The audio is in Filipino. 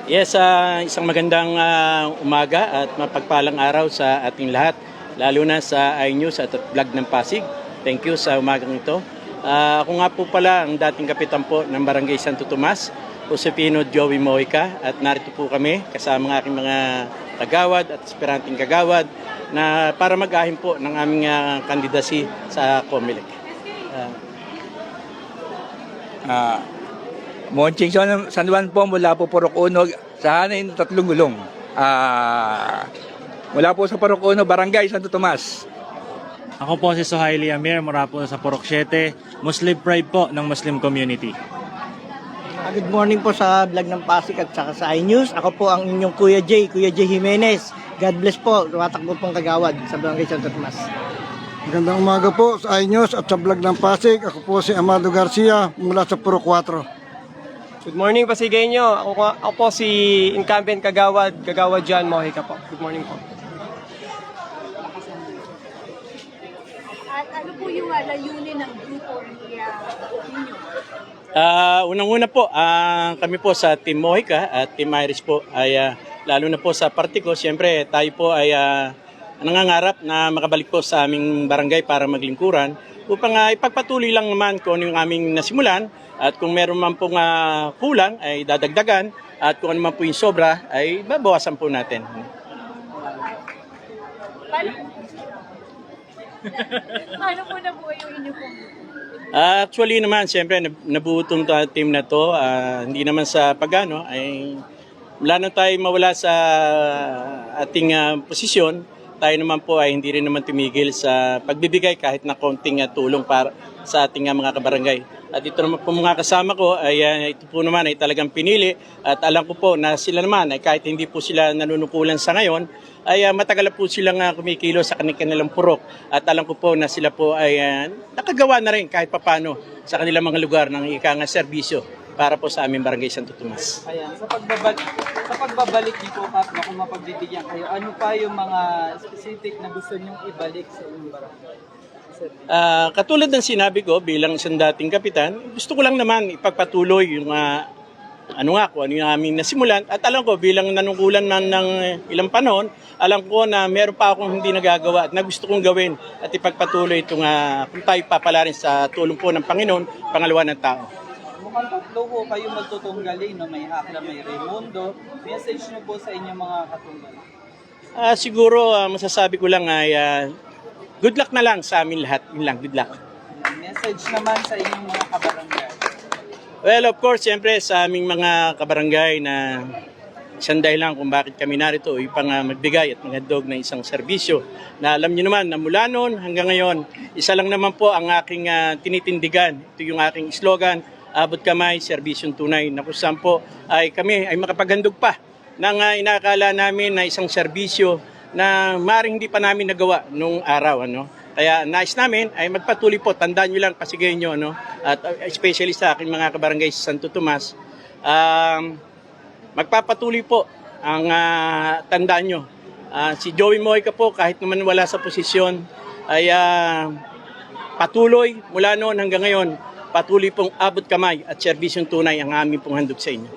Yes, isang magandang umaga at mapagpalang araw sa ating lahat, lalo na sa iNews at Vlog ng Pasig. Thank you sa umagang ito. Ako nga po pala ang dating kapitan po ng Barangay Santo Tomas, Josepino Joey Mojica, at narito po kami kasama ng aking mga kagawad at aspiranting kagawad na para mag-ahim po ng aming kandidasi sa COMELEC. Monching San Juan po mula po Purok Uno sa hanin tatlong gulong. Mula po sa Purok Uno, Barangay Santo Tomas. Ako po si Suhaili Amir mula po sa Purok 7, Muslim Pride po ng Muslim Community. Good morning po sa vlog ng Pasig at saka sa iNews. Ako po ang inyong Kuya J Jimenez. God bless po, tumatakbo pong kagawad sa Barangay Santo Tomas. Magandang umaga po sa iNews at sa vlog ng Pasig. Ako po si Amado Garcia mula sa Purok 4. Good morning, Pasigenyo. Ako po si incumbent Kagawad John Mojica po. Good morning po. At ano po yung layunin ng grupo ninyo? Unang-una po, kami po sa Team Mojica at Team Iris po ay lalo na po sa party ko, siyempre tayo po ay nangangarap na makabalik po sa aming barangay para maglingkuran upang ipagpatuloy lang naman kung ano yung aming nasimulan at kung meron man pong kulang ay dadagdagan at kung ano man po yung sobra ay babawasan po natin. Paano po nabuhay yung inyo pong Actually naman, siyempre nabuo itong team na to, hindi naman sa pagano ay wala na tayo mawala sa ating posisyon. Tayo naman po ay hindi rin naman tumigil sa pagbibigay kahit na konting tulong para sa ating mga kabarangay. At ito naman po mga kasama ko ay ito po naman ay talagang pinili at alam ko po na sila naman ay kahit hindi po sila nanunukulan sa ngayon ay matagal po silang kumikilo sa kanilang purok at alam ko po na sila po ay nakagawa na rin kahit papano sa kanilang mga lugar ng ikang serbisyo para po sa aming Barangay Santo Tomas. Ayan, sa pagbabalik niyo po, Kap, kung mapagbibigyan kayo, ano pa yung mga specific na gusto niyong ibalik sa inyong barangay? Katulad ng sinabi ko bilang isang dating kapitan, gusto ko lang naman ipagpatuloy yung kung ano yung aming nasimulan at alam ko bilang nanungkulan man ng ilang panahon, alam ko na meron pa akong hindi nagagawa at na gusto kong gawin at ipagpatuloy itong kung tayo papalarin sa tulong po ng Panginoon, pangalawa ng tao. Mukhang tatlo po kayo magtutunggali, no? May Hakla, may Raimundo. Message niyo po sa inyong mga katunggali. Siguro masasabi ko lang ay good luck na lang sa amin lahat. Yun lang, good luck. Message naman sa inyong mga kabarangay. Well, of course, siyempre sa aming mga kabarangay na isang dahilan kung bakit kami narito upang magbigay at maghandog ng isang serbisyo na alam niyo naman na mula noon hanggang ngayon, isa lang naman po ang aking tinitindigan. Ito yung aking slogan, abot kamay, serbisyong tunay, na kung saan po ay kami ay makapaghandog pa ng inakala namin na isang serbisyo na maaaring hindi pa namin nagawa nung araw. Kaya nais namin ay magpatuloy po, tandaan nyo lang, Pasigay nyo, at especially sa aking mga kabarangay sa Santo Tomas, magpapatuloy po ang tandaan nyo. Si Joey Mojica po, kahit naman wala sa posisyon, ay patuloy mula noon hanggang ngayon, patuloy pong abot kamay at serbisyong tunay ang aming pong handog sa inyo.